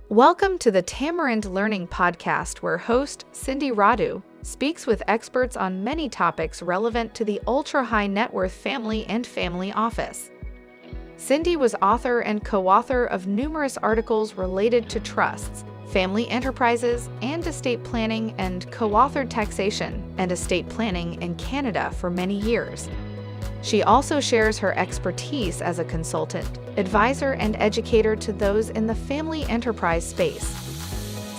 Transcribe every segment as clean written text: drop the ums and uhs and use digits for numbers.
Welcome to the Tamarind Learning Podcast, where host Cindy Radu speaks with experts on many topics relevant to the ultra-high net worth family and family office. Cindy was author and co-author of numerous articles related to trusts, family enterprises, and estate planning, and co-authored taxation and estate planning in Canada for many years. She also shares her expertise as a consultant, advisor, and educator to those in the family enterprise space.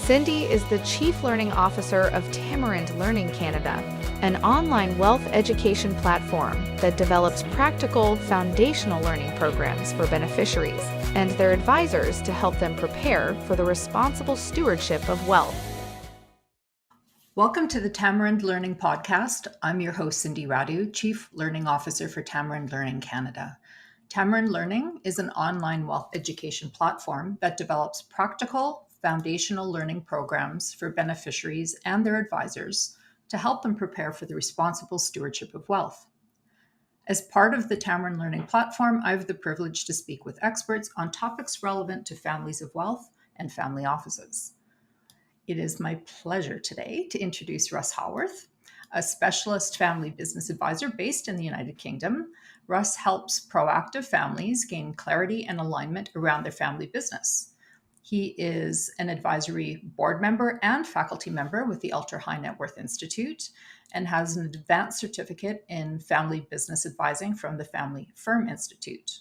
Cindy is the Chief Learning Officer of Tamarind Learning Canada, an online wealth education platform that develops practical, foundational learning programs for beneficiaries and their advisors to help them prepare for the responsible stewardship of wealth. Welcome to the Tamarind Learning Podcast. I'm your host, Cindy Radu, Chief Learning Officer for Tamarind Learning Canada. Tamarind Learning is an online wealth education platform that develops practical, foundational learning programs for beneficiaries and their advisors to help them prepare for the responsible stewardship of wealth. As part of the Tamarind Learning platform, I have the privilege to speak with experts on topics relevant to families of wealth and family offices. It is my pleasure today to introduce Russ Haworth, a specialist family business advisor based in the United Kingdom. Russ helps proactive families gain clarity and alignment around their family business. He is an advisory board member and faculty member with the Ultra High Net Worth Institute and has an advanced certificate in family business advising from the Family Firm Institute.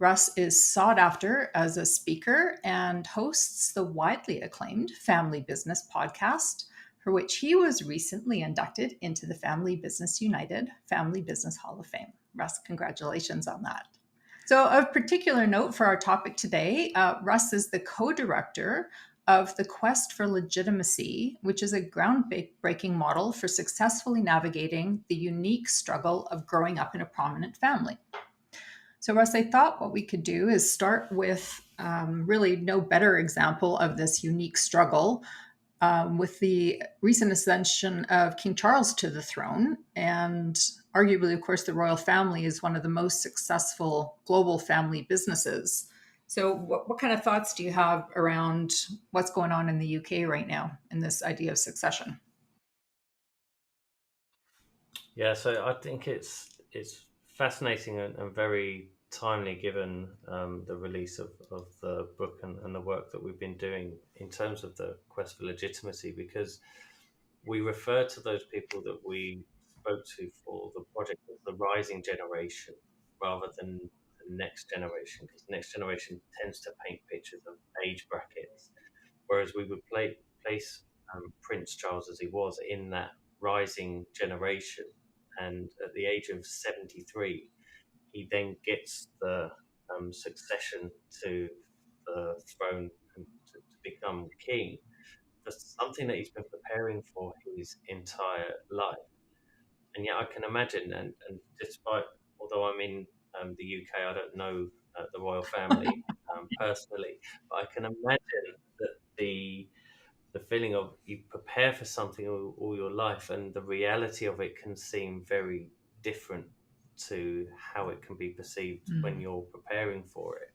Russ is sought after as a speaker and hosts the widely acclaimed Family Business podcast, for which he was recently inducted into the Family Business United Family Business Hall of Fame. Russ, congratulations on that. So of particular note for our topic today, Russ is the co-director of the Quest for Legitimacy, which is a groundbreaking model for successfully navigating the unique struggle of growing up in a prominent family. So Russ, I thought what we could do is start with really no better example of this unique struggle with the recent ascension of King Charles to the throne. And arguably, of course, the royal family is one of the most successful global family businesses. So what kind of thoughts do you have around what's going on in the UK right now in this idea of succession? Yeah, so I think it's fascinating and very timely given the release of the book and the work that we've been doing in terms of the quest for legitimacy, because we refer to those people that we spoke to for the project as the rising generation rather than the next generation, because the next generation tends to paint pictures of age brackets, whereas we would place Prince Charles as he was in that rising generation. And at the age of 73, he then gets the succession to the throne and to become king for something that he's been preparing for his entire life. And yet I can imagine, and despite, although I'm in the UK, I don't know the royal family personally, but I can imagine that the feeling of you prepare for something all your life and the reality of it can seem very different to how it can be perceived when you're preparing for it.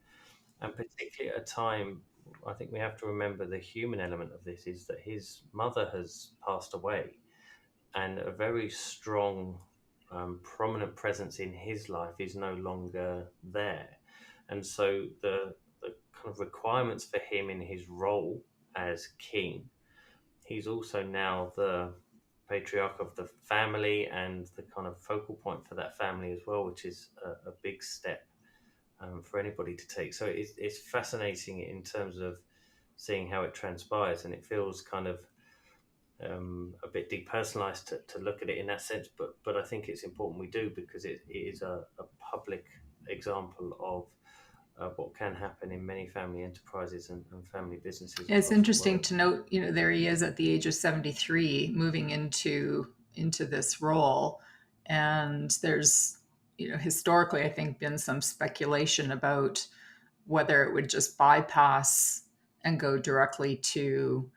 And particularly at a time, I think we have to remember the human element of this is that his mother has passed away, and a very strong, prominent presence in his life is no longer there. And so the kind of requirements for him in his role as king, he's also now the patriarch of the family and the kind of focal point for that family as well, which is a big step for anybody to take. So it's fascinating in terms of seeing how it transpires, and it feels kind of a bit depersonalized to look at it in that sense. But I think it's important we do, because it is a public example of what can happen in many family enterprises and family businesses. It's interesting to note, there he is at the age of 73 moving into this role. And there's, historically, I think, been some speculation about whether it would just bypass and go directly to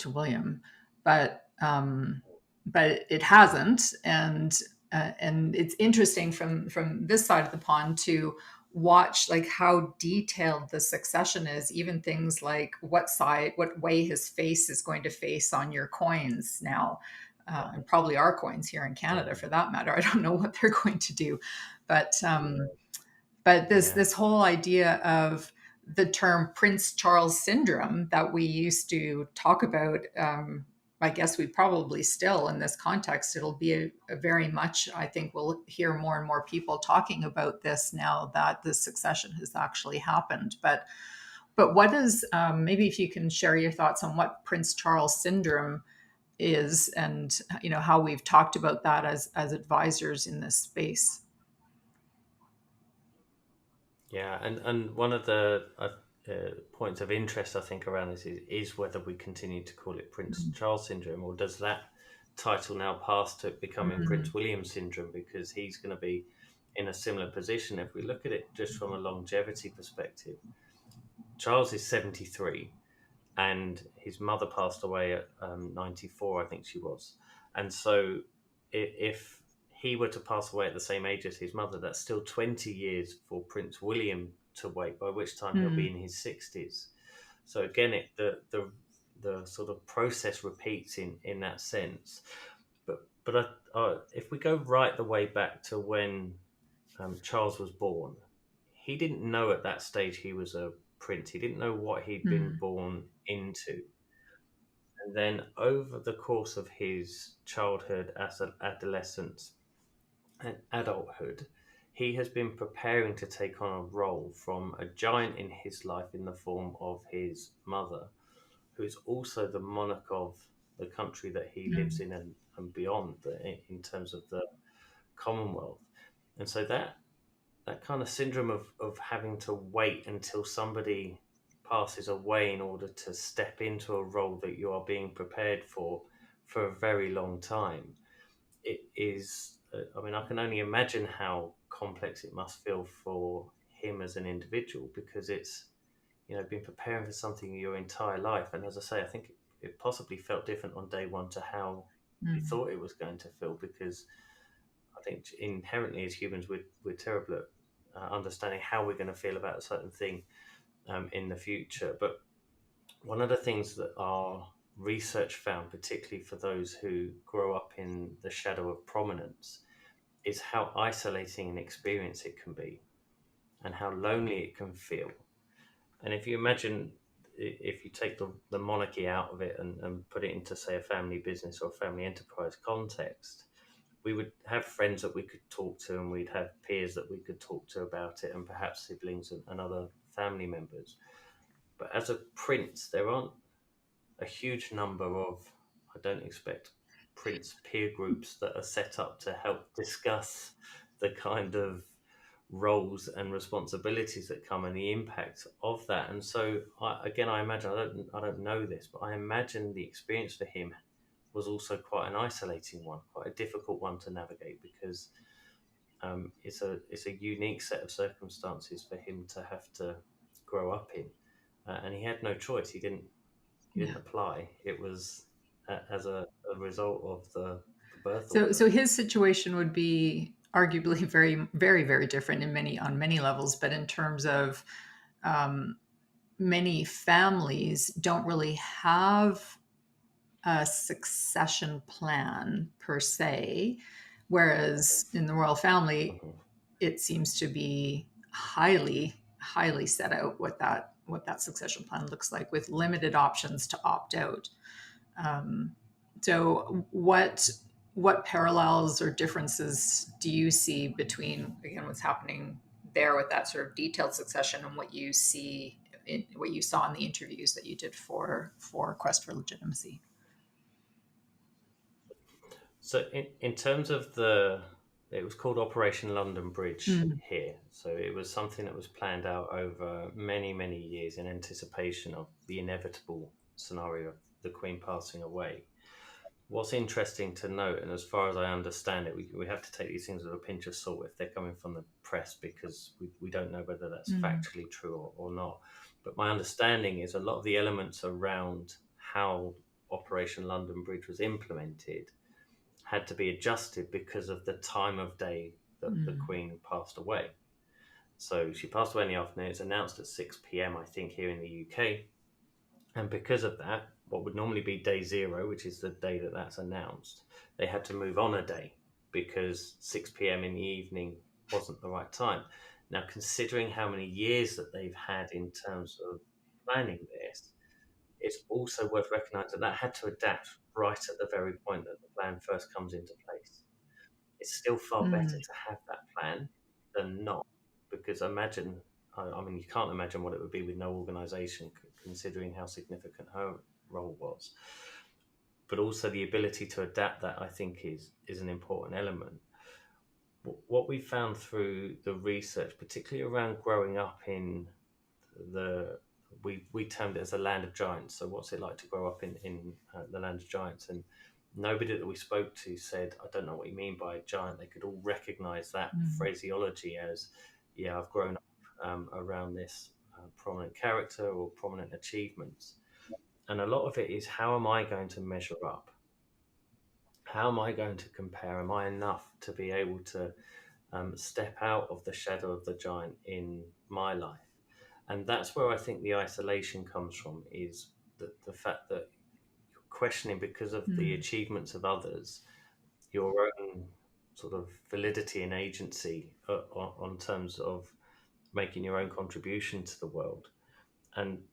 William, but it hasn't. And it's interesting from this side of the pond to watch like how detailed the succession is, even things like what way his face is going to face on your coins now. And probably our coins here in Canada for that matter. I don't know what they're going to do, but this whole idea of the term Prince Charles syndrome that we used to talk about, I guess we probably still, in this context, it'll be a very much, I think we'll hear more and more people talking about this now that the succession has actually happened. But what is, maybe if you can share your thoughts on what Prince Charles syndrome is, and how we've talked about that as advisors in this space. Yeah, and one of the points of interest, I think, around this is whether we continue to call it Prince Charles syndrome, or does that title now pass to it becoming Prince William syndrome, because he's going to be in a similar position. If we look at it just from a longevity perspective, Charles is 73, and his mother passed away at 94, I think she was. And so if he were to pass away at the same age as his mother, that's still 20 years for Prince William to wait, by which time he'll be in his 60s. So again, the sort of process repeats in that sense. But if we go right the way back to when Charles was born, he didn't know at that stage he was a prince. He didn't know what he'd been born into. And then over the course of his childhood, adolescence, and adulthood, he has been preparing to take on a role from a giant in his life in the form of his mother, who is also the monarch of the country that he lives in and beyond, in terms of the Commonwealth. And so that kind of syndrome of having to wait until somebody passes away in order to step into a role that you are being prepared for a very long time, it is, I mean, I can only imagine how complex it must feel for him as an individual, because it's, been preparing for something your entire life. And as I say, I think it possibly felt different on day one to how you thought it was going to feel, because I think inherently as humans, we're terrible at understanding how we're going to feel about a certain thing in the future. But one of the things that our research found, particularly for those who grow up in the shadow of prominence, is how isolating an experience it can be and how lonely it can feel. And if you imagine, if you take the monarchy out of it and put it into, say, a family business or a family enterprise context, we would have friends that we could talk to, and we'd have peers that we could talk to about it, and perhaps siblings and other family members. But as a prince, there aren't a huge number of, I don't expect, prince peer groups that are set up to help discuss the kind of roles and responsibilities that come and the impact of that. And so, I imagine, I don't know this, but I imagine the experience for him was also quite an isolating one, quite a difficult one to navigate, because it's a unique set of circumstances for him to have to grow up in, and he had no choice. He didn't apply. It was as a result of the birth. So his situation would be arguably very, very, very different on many levels. But in terms of many families don't really have a succession plan per se, whereas in the royal family, it seems to be highly, highly set out what that succession plan looks like, with limited options to opt out. So what parallels or differences do you see between, again, what's happening there with that sort of detailed succession and what you saw in the interviews that you did for Quest for Legitimacy? So in terms of it was called Operation London Bridge here. So it was something that was planned out over many, many years in anticipation of the inevitable scenario of the Queen passing away. What's interesting to note, and as far as I understand it, we have to take these things with a pinch of salt if they're coming from the press, because we don't know whether that's factually true or not. But my understanding is a lot of the elements around how Operation London Bridge was implemented had to be adjusted because of the time of day that the Queen passed away. So she passed away in the afternoon. It's announced at 6 p.m., I think, here in the UK. And because of that, what would normally be day zero, which is the day that that's announced, they had to move on a day because 6 p.m. in the evening wasn't the right time. Now, considering how many years that they've had in terms of planning this, it's also worth recognizing that had to adapt right at the very point that the plan first comes into place. It's still far better Mm. to have that plan than not, because imagine, I mean, you can't imagine what it would be with no organization, considering how significant her role was. But also the ability to adapt that, I think, is an important element. What we found through the research, particularly around growing up in the we termed it as a land of giants. So what's it like to grow up in the land of giants? And nobody that we spoke to said, I don't know what you mean by a giant. They could all recognize that Mm. phraseology as, yeah, I've grown up around this prominent character or prominent achievements. And a lot of it is, how am I going to measure up? How am I going to compare? Am I enough to be able to step out of the shadow of the giant in my life? And that's where I think the isolation comes from, is the fact that you're questioning, because of the Mm. achievements of others, your own sort of validity and agency on terms of making your own contribution to the world. And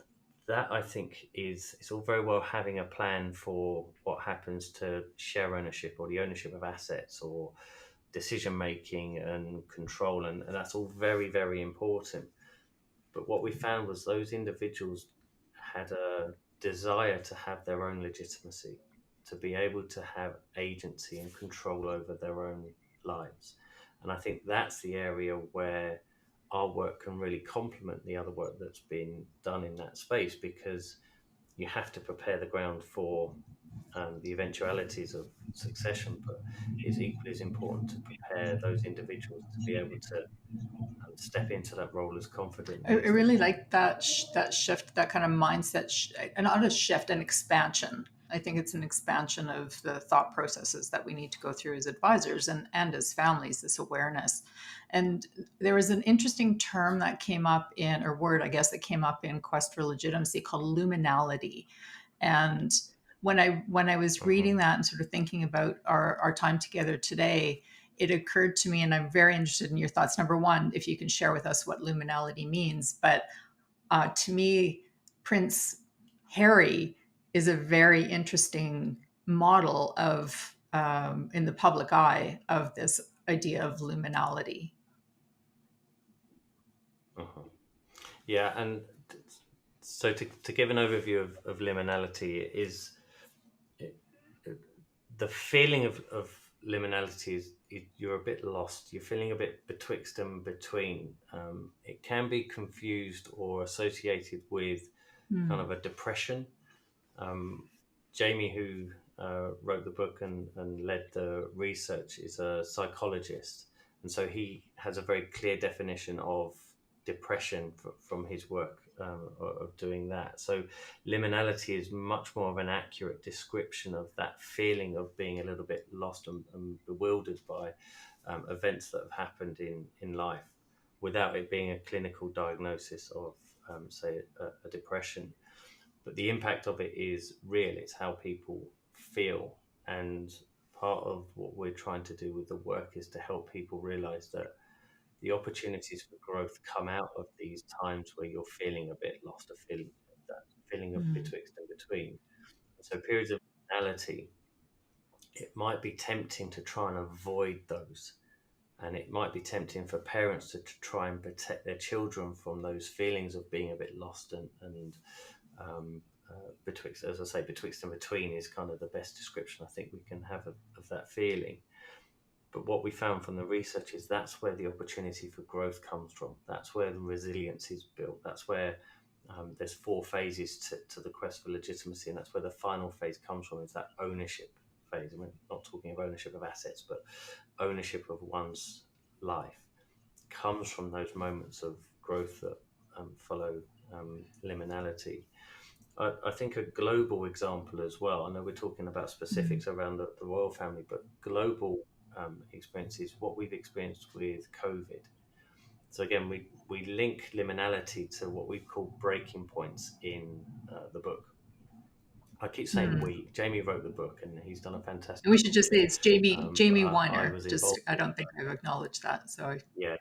that, I think, is, it's all very well having a plan for what happens to share ownership or the ownership of assets or decision making and control, and that's all very, very important. But what we found was those individuals had a desire to have their own legitimacy, to be able to have agency and control over their own lives. And I think that's the area where our work can really complement the other work that's been done in that space, because you have to prepare the ground for the eventualities of succession, but it's equally as important to prepare those individuals to be able to step into that role as I confidently as they really can. like that shift, that kind of mindset, and not a shift, an expansion. I think it's an expansion of the thought processes that we need to go through as advisors and as families, this awareness. And there was an interesting term that came up in, or word, I guess, that came up in Quest for Legitimacy, called luminality. And when I was Mhm. reading that and sort of thinking about our time together today, it occurred to me, and I'm very interested in your thoughts. Number one, if you can share with us what luminality means. But to me, Prince Harry is a very interesting model of, in the public eye, of this idea of luminality. Mhm. Yeah, and so to give an overview of liminality, is it, the feeling of liminality is you're a bit lost. You're feeling a bit betwixt and between. It can be confused or associated with kind Mm. of a depression. Um, Jamie, who wrote the book and led the research, is a psychologist. And so he has a very clear definition of depression from his work of doing that. So liminality is much more of an accurate description of that feeling of being a little bit lost and bewildered by events that have happened in life, without it being a clinical diagnosis of, say, a depression. But the impact of it is real. It's how people feel. And part of what we're trying to do with the work is to help people realize that the opportunities for growth come out of these times where you're feeling a bit lost, a feeling, that feeling of Mm. betwixt and between. So periods of reality, it might be tempting to try and avoid those. And it might be tempting for parents to try and protect their children from those feelings of being a bit lost and um, betwixt, as I say, betwixt and between is kind of the best description I think we can have of that feeling. But what we found from the research is that's where the opportunity for growth comes from. That's where the resilience is built. That's where there's four phases to the quest for legitimacy, and that's where the final phase comes from, is that ownership phase. I mean, not talking of ownership of assets, but ownership of one's life comes from those moments of growth that follow liminality. I think a global example as well. I know we're talking about Mm. specifics around the royal family, but global experiences, what we've experienced with COVID. So again, we link liminality to what we call breaking points in the book. I keep saying we. Jamie wrote the book, and he's done a fantastic And we should just job say with it. it's Jamie I Weiner. was Just involved I with don't think I've acknowledged that. So yeah,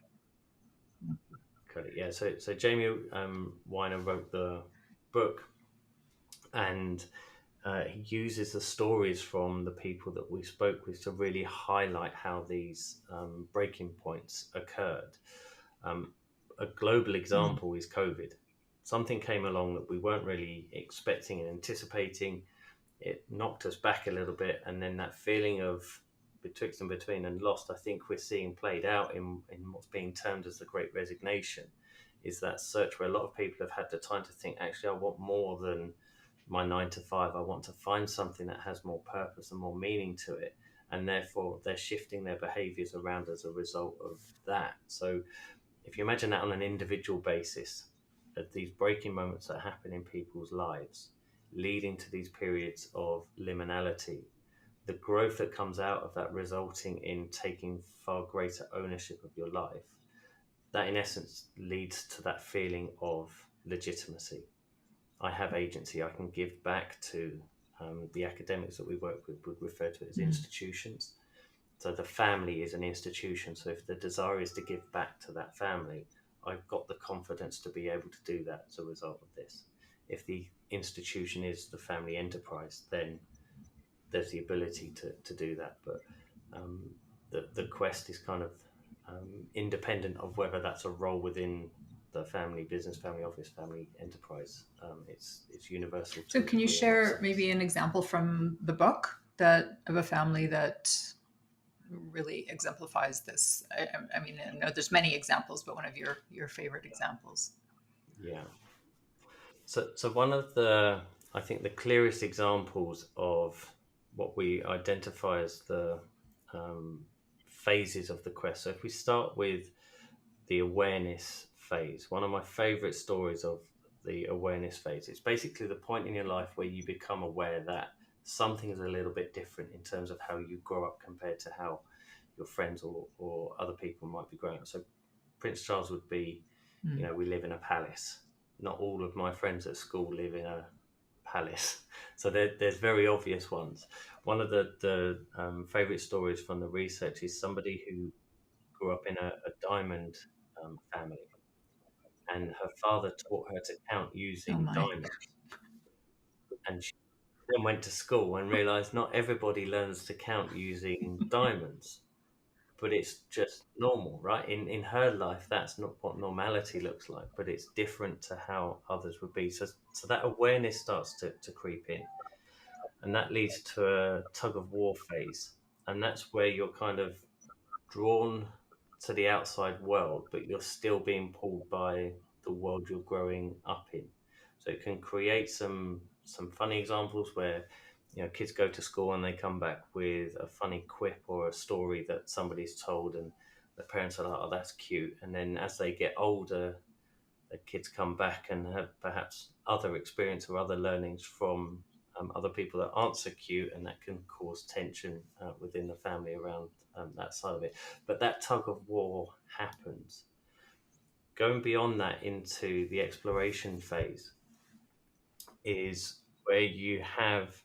correct. Yeah, so Jamie Weiner wrote the book, and he uses the stories from the people that we spoke with to really highlight how these breaking points occurred. A global example is COVID. Something came along that we weren't really expecting and anticipating. It knocked us back a little bit, and then that feeling of betwixt and between and lost, I think we're seeing played out in what's being termed as the Great Resignation, is that search where a lot of people have had the time to think, actually, I want more than my 9 to 5. I want to find something that has more purpose and more meaning to it. And therefore, they're shifting their behaviors around as a result of that. So, if you imagine that on an individual basis, at these breaking moments that happen in people's lives, leading to these periods of liminality, the growth that comes out of that resulting in taking far greater ownership of your life, that in essence leads to that feeling of legitimacy. I have agency. I can give back to the academics that we work with would refer to it as institutions. So the family is an institution. So if the desire is to give back to that family, I've got the confidence to be able to do that as a result of this. If the institution is the family enterprise, then there's the ability to do that. But the quest is kind of independent of whether that's a role within the family business, family office, family enterprise. It's universal to So a can you degree in that share sense. maybe an example from the book that of a family that really exemplifies this? I mean, I know there's many examples, but one of your favorite examples. Yeah. So one of the, I think the clearest examples of what we identify as the um, phases of the quest. So if we start with the awareness phase, one of my favorite stories of the awareness phase, it's basically the point in your life where you become aware that something is a little bit different in terms of how you grow up compared to how your friends or other people might be growing up. So Prince Charles would be, we live in a palace. Not all of my friends at school live in a palace. So there's very obvious ones. One of the favorite stories from the research is somebody who grew up in a diamond family, and her father taught her to count Oh using my. diamonds. And she then went to school and realized not everybody learns to count using diamonds, but it's just normal, right? In her life, that's not what normality looks like, but it's different to how others would be. So that awareness starts to creep in, and that leads to a tug of war phase, and that's where you're kind of drawn to the outside world, but you're still being pulled by the world you're growing up in. So it can create some funny examples where kids go to school and they come back with a funny quip or a story that somebody's told, and the parents are like, "Oh, that's cute." And then as they get older, the kids come back and have perhaps other experience or other learnings from other people that aren't so cute, and that can cause tension within the family around that side of it. But that tug of war happens. Going beyond that into the exploration phase is where you have,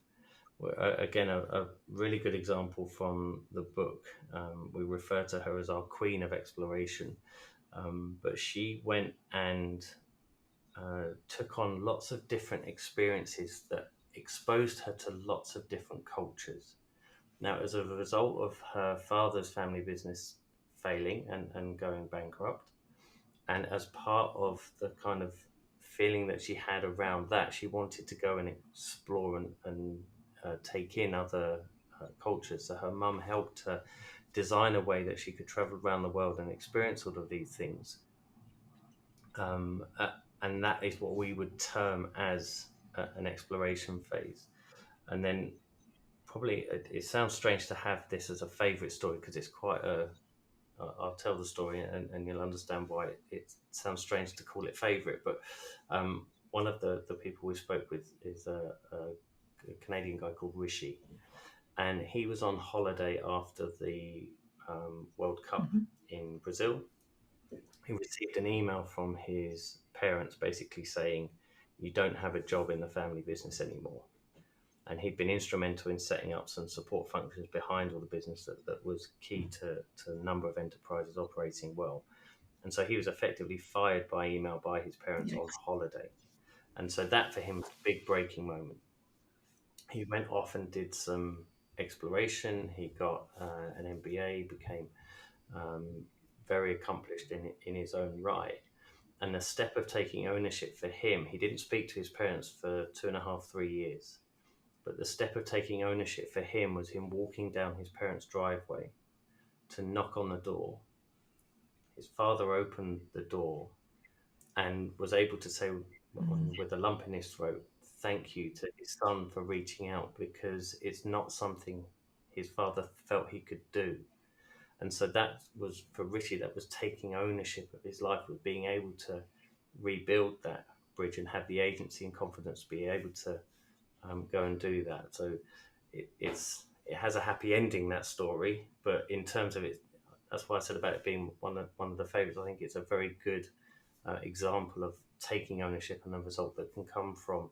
again, a really good example from the book. We refer to her as our queen of exploration, but she went and took on lots of different experiences that exposed her to lots of different cultures. Now, as a result of her father's family business failing and going bankrupt, and as part of the kind of feeling that she had around that, she wanted to go and explore and take in other cultures. So her mum helped her design a way that she could travel around the world and experience all of these things. Um, uh, and that is what we would term as an exploration phase. And then probably it sounds strange to have this as a favorite story because it's quite a I'll tell the story and you'll understand why it sounds strange to call it favorite. But one of the people we spoke with is a Canadian guy called Rishi, and he was on holiday after the World Cup in Brazil, he received an email from his parents basically saying, "You don't have a job in the family business anymore." And he'd been instrumental in setting up some support functions behind all the business that was key to a number of enterprises operating well. And so he was effectively fired by email by his parents on Yikes. holiday. And so that for him was a big breaking moment. He went off and did some exploration. He got an MBA, became very accomplished in his own right. And the step of taking ownership for him, he didn't speak to his parents for 2.5, 3 years. But the step of taking ownership for him was him walking down his parents' driveway to knock on the door. His father opened the door and was able to say, with a lump in his throat, thank you to his son for reaching out, because it's not something his father felt he could do. And so that was, for Richie, that was taking ownership of his life, was being able to rebuild that bridge and have the agency and confidence to be able to go and do that. So it has a happy ending, that story, but in terms of it, that's why I said about it being one of the favorites. I think it's a very good example of taking ownership and the result that can come from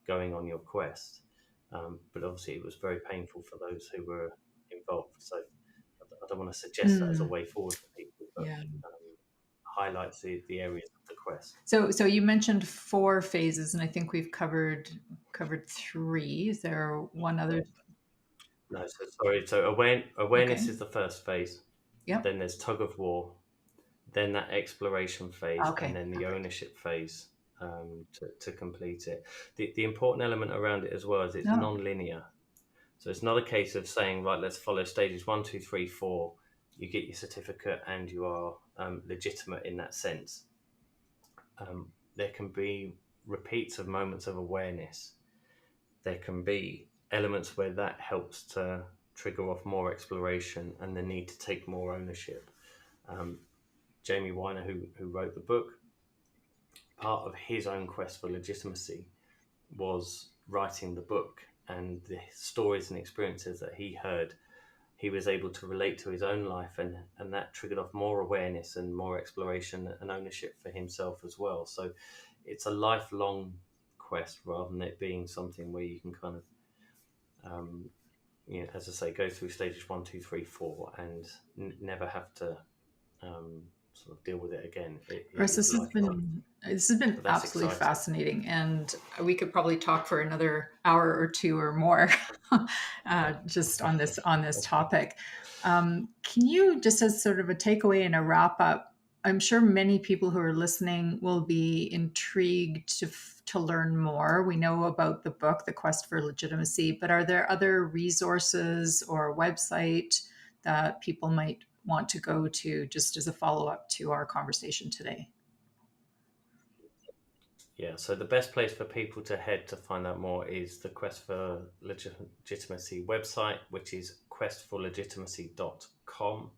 going on your quest. But obviously, it was very painful for those who were involved. So I don't want to suggest that as a way forward for people, but highlights the areas of the quest. So you mentioned 4 phases, and I think we've covered 3. Is there one other? No, so sorry. So awareness Okay. is the first phase. Yep. Then there's tug of war. Then that exploration phase, Okay. and then the ownership phase to complete it. The important element around it as well is it's non-linear. So it's not a case of saying, right, let's follow stages 1, 2, 3, 4. You get your certificate and you are legitimate in that sense. There can be repeats of moments of awareness. There can be elements where that helps to trigger off more exploration and the need to take more ownership. Jamie Weiner, who wrote the book, part of his own quest for legitimacy was writing the book, and the stories and experiences that he heard, he was able to relate to his own life, and that triggered off more awareness and more exploration and ownership for himself as well. So it's a lifelong quest rather than it being something where you can kind of as I say, go through stages 1, 2, 3, 4 and never have to sort of deal with it again. Russ, this has been absolutely fascinating, and we could probably talk for another hour or 2 or more just on this topic. Can you, just as sort of a takeaway and a wrap up, I'm sure many people who are listening will be intrigued to learn more. We know about the book, The Quest for Legitimacy, but are there other resources or a website that people might want to go to just as a follow-up to our conversation today? Yeah, so the best place for people to head to find out more is the Quest for Legitimacy website, which is questforlegitimacy.com.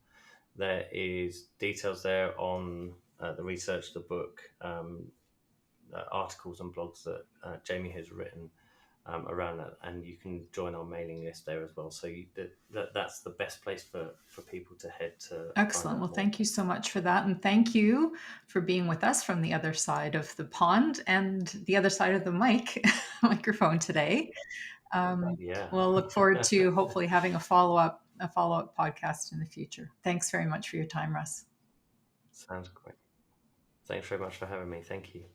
There is details there on the research, the book, articles and blogs that Jamie has written around that, and you can join our mailing list there as well. So that's the best place for people to head to. Excellent. Well, thank you so much for that. And thank you for being with us from the other side of the pond and the other side of the microphone today. We'll look forward to hopefully having a follow-up podcast in the future. Thanks very much for your time, Russ. Sounds great. Thanks very much for having me. Thank you.